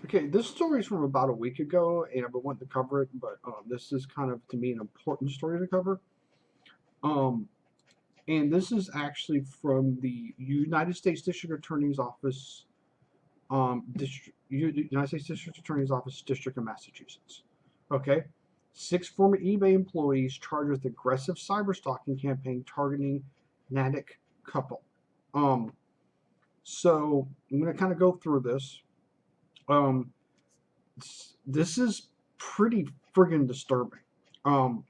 Okay, this story is from about a week ago, and I've been wanting to cover it, but this is kind of, to me, an important story to cover. Um, and this is actually from the United States District Attorney's Office, United States District Attorney's Office, District of Massachusetts. Okay, 6 former eBay employees charged with aggressive cyberstalking campaign targeting Natick couple. Um, so I'm going to kind of go through this. Um, this is pretty friggin' disturbing. Um,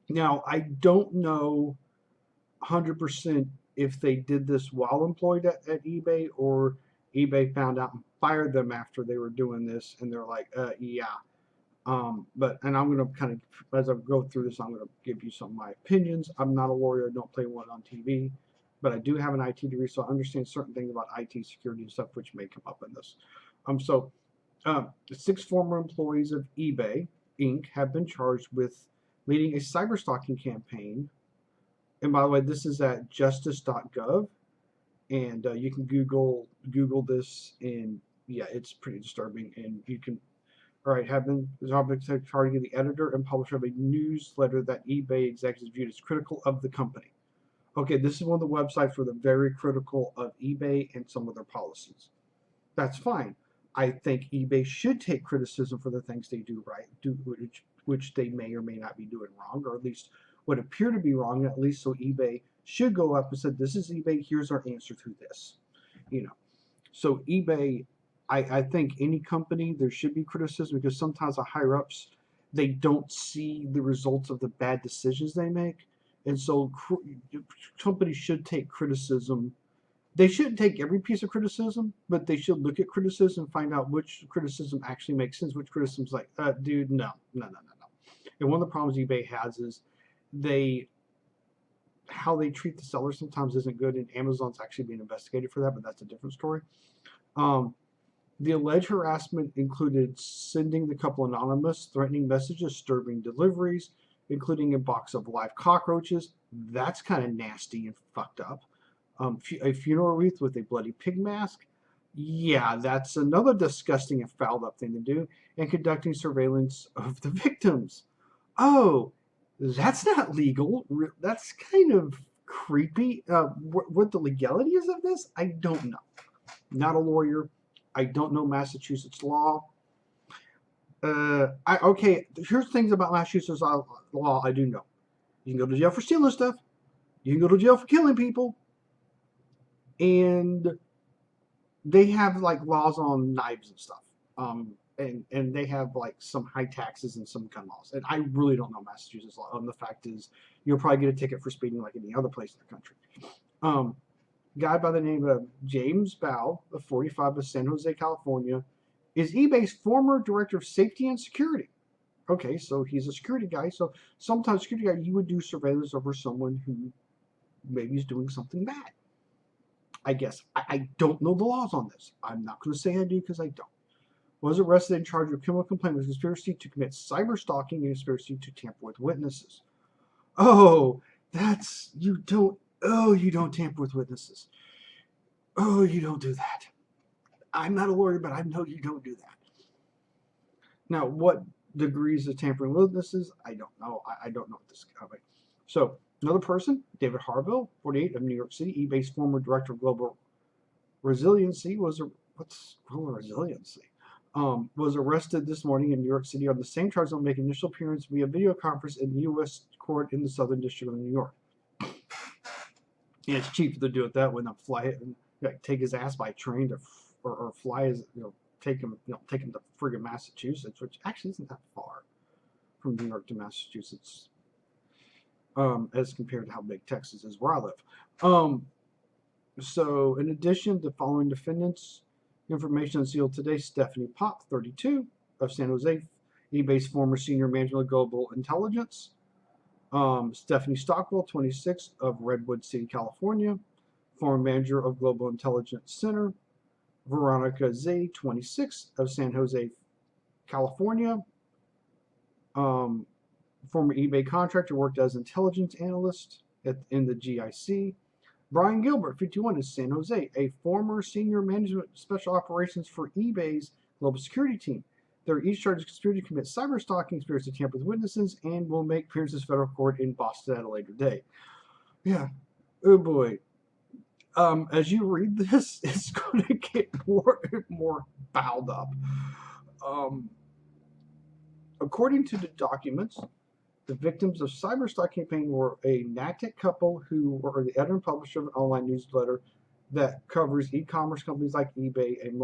Now, I don't know 100% if they did this while employed at eBay or eBay found out and fired them after they were doing this and they're like, yeah. But, and I'm going to kind of, as I go through this, I'm going to give you some of my opinions. I'm not a lawyer, I don't play one on TV, but I do have an IT degree, so I understand certain things about IT security and stuff which may come up in this. So the 6 former employees of eBay Inc. have been charged with leading a cyberstalking campaign. And by the way, this is at justice.gov, and you can Google this, and yeah, it's pretty disturbing. And you can, all right, have been targeting the editor and publisher of a newsletter that eBay executives viewed as critical of the company. Okay, this is one of the websites where they're very critical of eBay and some of their policies. That's fine. I think eBay should take criticism for the things they do right, which they may or may not be doing wrong, or at least would appear to be wrong. At least so eBay should go up and say, "This is eBay. Here's our answer to this." You know. So eBay, I think any company there should be criticism because sometimes the higher ups they don't see the results of the bad decisions they make, and so companies should take criticism. They shouldn't take every piece of criticism, but they should look at criticism and find out which criticism actually makes sense, which criticism's like, dude, no, no, no, no, no. And one of the problems eBay has is they how they treat the seller sometimes isn't good, and Amazon's actually being investigated for that, but that's a different story. Um, the alleged harassment included sending the couple anonymous, threatening messages, disturbing deliveries, including a box of live cockroaches. That's kind of nasty and fucked up. A funeral wreath with a bloody pig mask. Yeah, that's another disgusting and fouled up thing to do. And conducting surveillance of the victims. Oh, that's not legal. That's kind of creepy. What the legality is of this, I don't know. Not a lawyer. I don't know Massachusetts law. Okay, here's things about Massachusetts law I do know. You can go to jail for stealing stuff. You can go to jail for killing people. And they have like laws on knives and stuff. And they have like some high taxes and some gun laws. And I really don't know Massachusetts law. The fact is, you'll probably get a ticket for speeding like any other place in the country. Um, Guy by the name of James Bow, of 45 of San Jose, California, is eBay's former director of safety and security. Okay, so he's a security guy. So sometimes security guy, you would do surveillance over someone who maybe is doing something bad. I guess. I don't know the laws on this. I'm not going to say I do because I don't. Was arrested and charged with criminal complaint with conspiracy to commit cyber stalking and conspiracy to tamper with witnesses. Oh, that's you don't. Oh, you don't tamper with witnesses. Oh, you don't do that. I'm not a lawyer, but I know you don't do that. Now, what degrees of tampering with witnesses? I don't know. I don't know what this is. So, another person, David Harville, 48 of New York City, eBay's former director of global resiliency, what's global resiliency? Was arrested this morning in New York City on the same charge of making initial appearance via video conference in the U.S. court in the Southern District of New York. Yeah, it's cheaper to do it that way than fly it and take his ass by train to, or fly his, take him to friggin' Massachusetts, which actually isn't that far from New York to Massachusetts, as compared to how big Texas is where I live. So, in addition, the following defendants, information unsealed today: Stephanie Pop, 32, of San Jose, eBay's former senior manager of global intelligence. Stephanie Stockwell, 26, of Redwood City, California, former manager of Global Intelligence Center. Veronica Z, 26, of San Jose, California, former eBay contractor, worked as intelligence analyst in the GIC. Brian Gilbert, 51, is San Jose, a former senior management special operations for eBay's global security team. They're each charged with conspiracy to commit cyber stalking, conspiracy to tamper with witnesses, and will make appearances in federal court in Boston at a later date. Yeah. Oh boy. As you read this, it's going to get more and more fouled up. According to the documents, the victims of Cyberstalking Campaign were a Natick couple who were the editor and publisher of an online newsletter that covers e-commerce companies like eBay and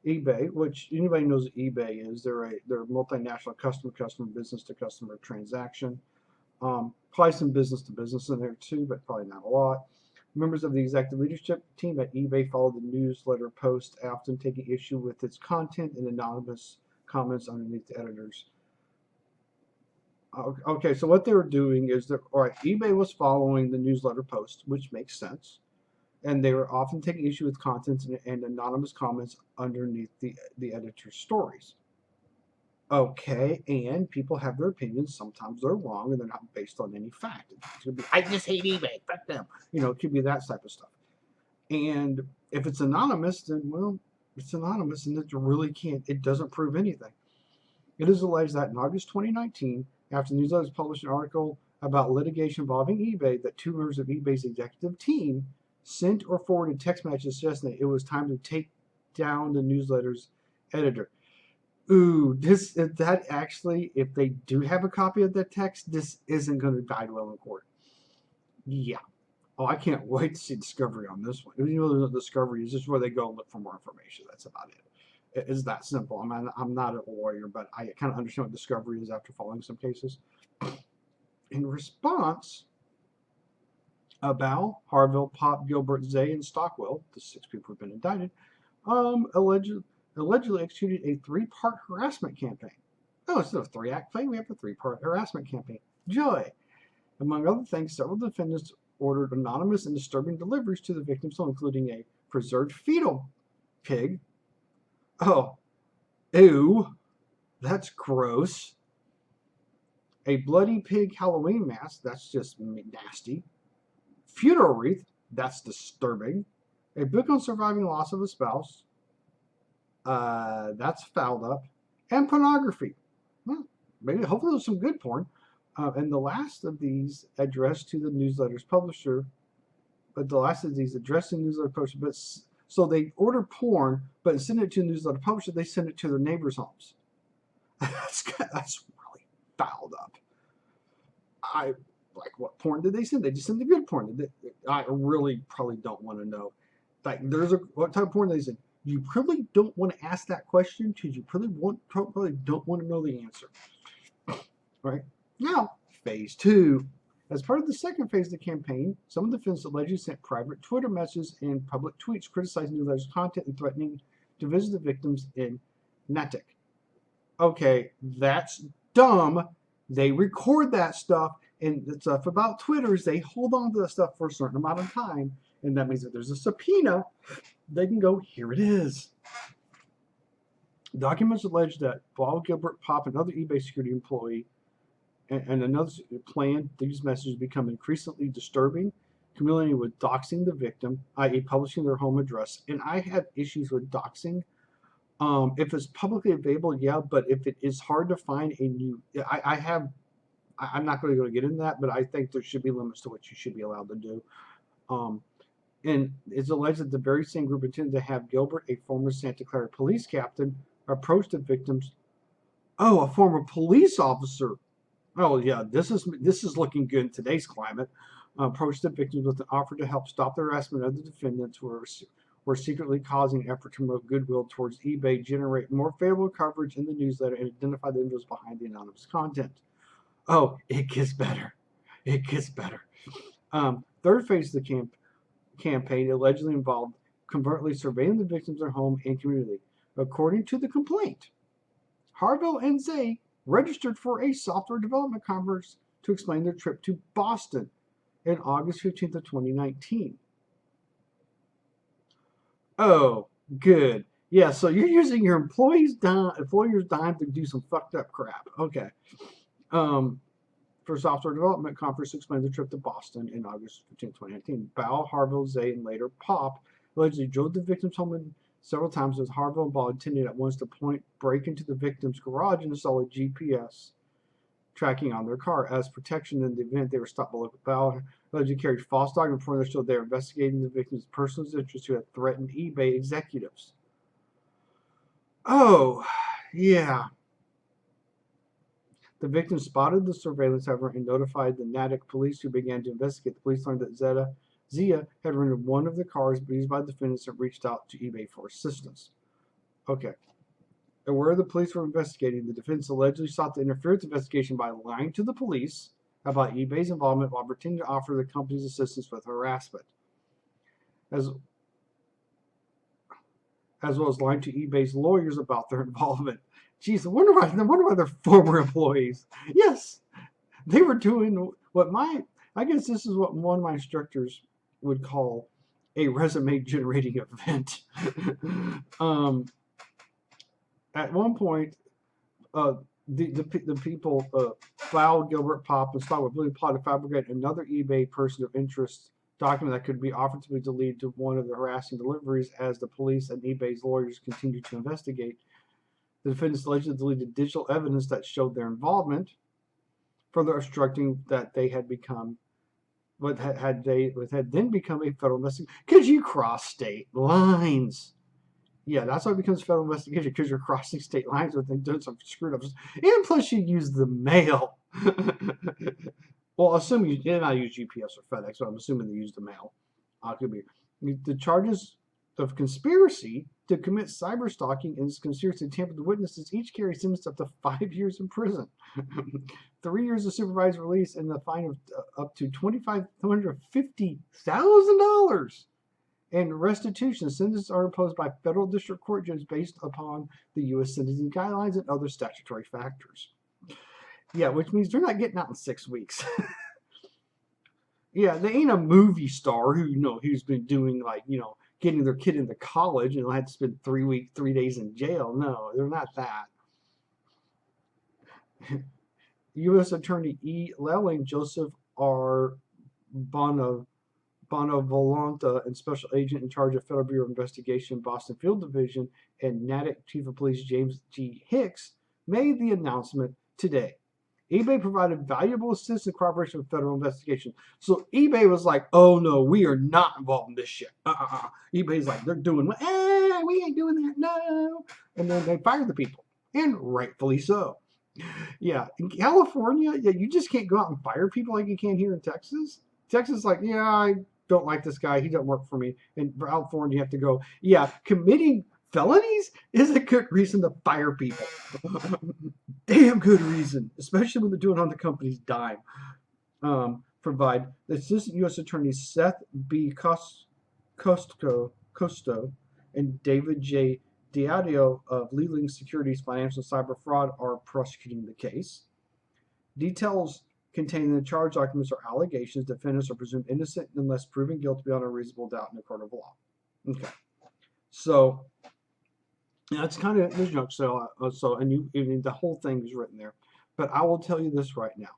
eBay, which anybody knows what eBay is. They're a multinational customer business-to-customer transaction. Probably some business-to-business in there too, but probably not a lot. Members of the executive leadership team at eBay followed the newsletter post, often taking issue with its content and anonymous comments underneath the editors. Okay, so what they were doing is that, all right, eBay was following the newsletter post, which makes sense, and they were often taking issue with content and anonymous comments underneath the editor's stories. Okay, and people have their opinions. Sometimes they're wrong, and they're not based on any fact. It could be, I just hate eBay, fuck them. You know, it could be that type of stuff. And if it's anonymous, then, well, it's anonymous, and it doesn't prove anything. It is alleged that in August 2019, after the newsletter published an article about litigation involving eBay, that 2 members of eBay's executive team sent or forwarded text messages suggesting that it was time to take down the newsletter's editor. Ooh, if they do have a copy of that text, this isn't going to guide well in court. Yeah. Oh, I can't wait to see discovery on this one. Even though there's no discovery, it's just where they go and look for more information. That's about it. It's that simple. I'm not a lawyer, but I kind of understand what discovery is after following some cases. In response, Abal, Harville, Pop, Gilbert, Zay, and Stockwell, the 6 people who've been indicted, allegedly executed a 3-part harassment campaign. Oh, instead of a 3-act play, we have a 3-part harassment campaign. Joy! Among other things, several defendants ordered anonymous and disturbing deliveries to the victims, including a preserved fetal pig. Oh, ew, that's gross. A bloody pig Halloween mask, that's just nasty. Funeral wreath, that's disturbing. A book on surviving loss of a spouse, that's fouled up. And pornography. Well, maybe, hopefully there's some good porn. And the last of these addressed to the newsletter's publisher, but the last of these addressed to the newsletter publisher, so they order porn, but instead of sending it to the newsletter publisher, they send it to their neighbors' homes. That's really fouled up. What porn did they send? They just send the good porn. I really probably don't want to know. Like, what type of porn they send? You probably don't want to ask that question because you probably don't want to know the answer. Right? Now, phase 2. As part of the second phase of the campaign, some of the defendants allegedly sent private Twitter messages and public tweets criticizing newsletter's content and threatening to visit the victims in Natick. Okay, that's dumb. They record that stuff, and the stuff about Twitter is they hold on to that stuff for a certain amount of time, and that means that there's a subpoena, they can go, here it is. Documents allege that Bob Gilbert, Pop, another eBay security employee, and another plan, these messages become increasingly disturbing, culminating with doxing the victim, i.e. publishing their home address. And I have issues with doxing. If it's publicly available, yeah, but if it is hard to find I'm not going to get into that, but I think there should be limits to what you should be allowed to do. And it's alleged that the very same group intended to have Gilbert, a former Santa Clara police captain, approach the victims. Oh, a former police officer. Oh yeah, this is looking good in today's climate. Approached the victims with an offer to help stop the harassment of the defendants who were secretly causing an effort to promote goodwill towards eBay, generate more favorable coverage in the newsletter, and identify the individuals behind the anonymous content. Oh, it gets better. It gets better. Third phase of the campaign allegedly involved covertly surveilling the victims' their home and community. According to the complaint, Harville and Zay registered for a software development conference to explain their trip to Boston in August 15th of 2019. Oh, good. Yeah, so you're using your employer's dime to do some fucked up crap. Okay. for Software Development Conference explained the trip to Boston in August 15, 2019. Bao, Harville, Zay, and later Pop allegedly drove the victim's home several times, with Harville and Bao intended at once to break into the victim's garage and install a GPS tracking on their car. As protection in the event, they were stopped by local Bao. Allegedly carried false documents before they showed they were investigating the victim's personal interests, who had threatened eBay executives. Oh, yeah. The victim spotted the surveillance, however, and notified the Natick police, who began to investigate. The police learned that Zia had rented one of the cars used by the defendants and reached out to eBay for assistance. Okay. And where the police were investigating, the defense allegedly sought to interfere with the investigation by lying to the police about eBay's involvement while pretending to offer the company's assistance with harassment, as well as lying to eBay's lawyers about their involvement. Jeez, I wonder why they're former employees. Yes, they were doing what I guess this is what one of my instructors would call a resume generating event. At one point, the people, Bao, Gilbert, Pop, and Scott were really plotted to fabricate another eBay person of interest document that could be offered to be deleted to one of the harassing deliveries. As the police and eBay's lawyers continued to investigate, the defendants allegedly deleted digital evidence that showed their involvement, further obstructing that they had become what had then become a federal investigation. Because you cross state lines. Yeah, that's why it becomes federal investigation, because you're crossing state lines with them doing some screwed ups. And plus you use the mail. Well, assuming you did not use UPS or FedEx, but I'm assuming they used the mail. Could be the charges of conspiracy to commit cyberstalking and conspiracy to tamper with witnesses each carry sentenced up to 5 years in prison, 3 years of supervised release, and the fine of up to $250,000. And restitution. Sentences are imposed by federal district court judges based upon the U.S. sentencing guidelines and other statutory factors. Yeah, which means they're not getting out in 6 weeks. Yeah, they ain't a movie star who's been doing getting their kid into college and had to spend 3 days in jail. No, they're not that. U.S. Attorney E. Lelling, Joseph R. Bonavolonta, and Special Agent in charge of Federal Bureau of Investigation, Boston Field Division, and Natick Chief of Police James G. Hicks made the announcement today. eBay provided valuable assistance and cooperation with federal investigation. So eBay was like, oh no, we are not involved in this shit. eBay's like, they're doing what? We ain't doing that, no. And then they fired the people, and rightfully so. Yeah, in California, you just can't go out and fire people like you can here in Texas. Texas is like, yeah, I don't like this guy. He doesn't work for me. And for California, you have to go, yeah, committing felonies is a good reason to fire people. Damn good reason, especially when they're doing it on the company's dime. Provide the Assistant U.S. Attorney Seth B. Costo and David J. Diadio of Leland Securities Financial Cyber Fraud are prosecuting the case. Details contained in the charge documents are allegations. Defendants are presumed innocent unless proven guilty beyond a reasonable doubt in a court of law. Okay, so that's kind of the joke. So the whole thing is written there. But I will tell you this right now.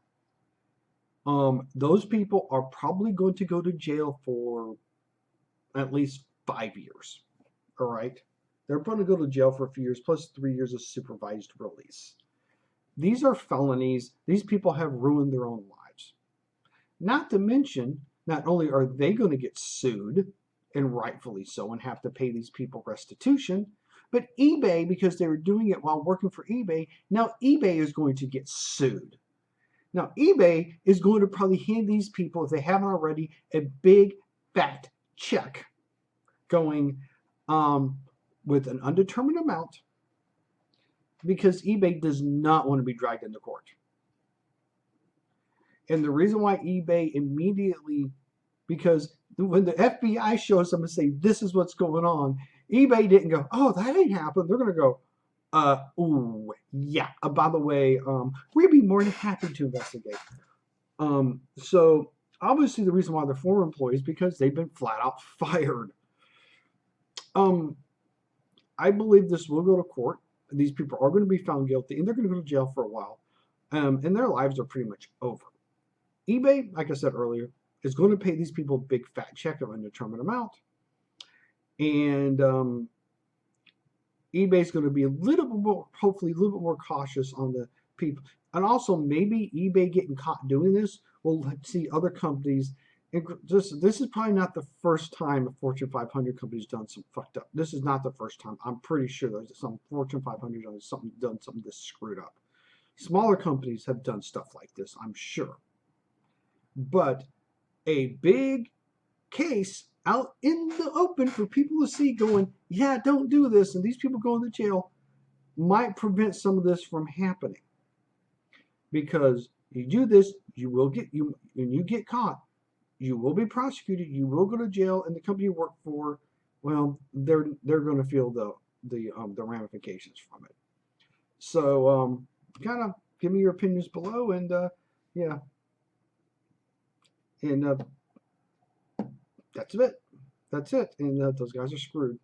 Those people are probably going to go to jail for at least 5 years. All right, they're going to go to jail for a few years plus 3 years of supervised release. These are felonies. These people have ruined their own lives. Not to mention, not only are they going to get sued, and rightfully so, and have to pay these people restitution, but eBay, because they were doing it while working for eBay, now eBay is going to get sued. Now eBay is going to probably hand these people, if they haven't already, a big fat check going with an undetermined amount, because eBay does not want to be dragged into court. And the reason why eBay immediately, because when the FBI shows them and say, this is what's going on, eBay didn't go, oh, that ain't happened. They're going to go, ooh, yeah, by the way, we'd be more than happy to investigate. So obviously the reason why they're former employees, because they've been flat out fired. I believe this will go to court. These people are going to be found guilty, and they're going to go to jail for a while, and their lives are pretty much over. eBay, like I said earlier, is going to pay these people a big fat check of an undetermined amount. And eBay's going to be a little bit more, hopefully a little bit more cautious on the people. And also maybe eBay getting caught doing this will see other companies. This is probably not the first time a Fortune 500 company's done some fucked up. This is not the first time. I'm pretty sure there's some Fortune 500 done something this screwed up. Smaller companies have done stuff like this, I'm sure. But a big case out in the open for people to see going, yeah, don't do this, and these people going to jail, might prevent some of this from happening. Because you do this, you will get, when you get caught, you will be prosecuted, you will go to jail, and the company you work for, well, they're going to feel the ramifications from it. So kind of give me your opinions below, and yeah, and that's it. And those guys are screwed.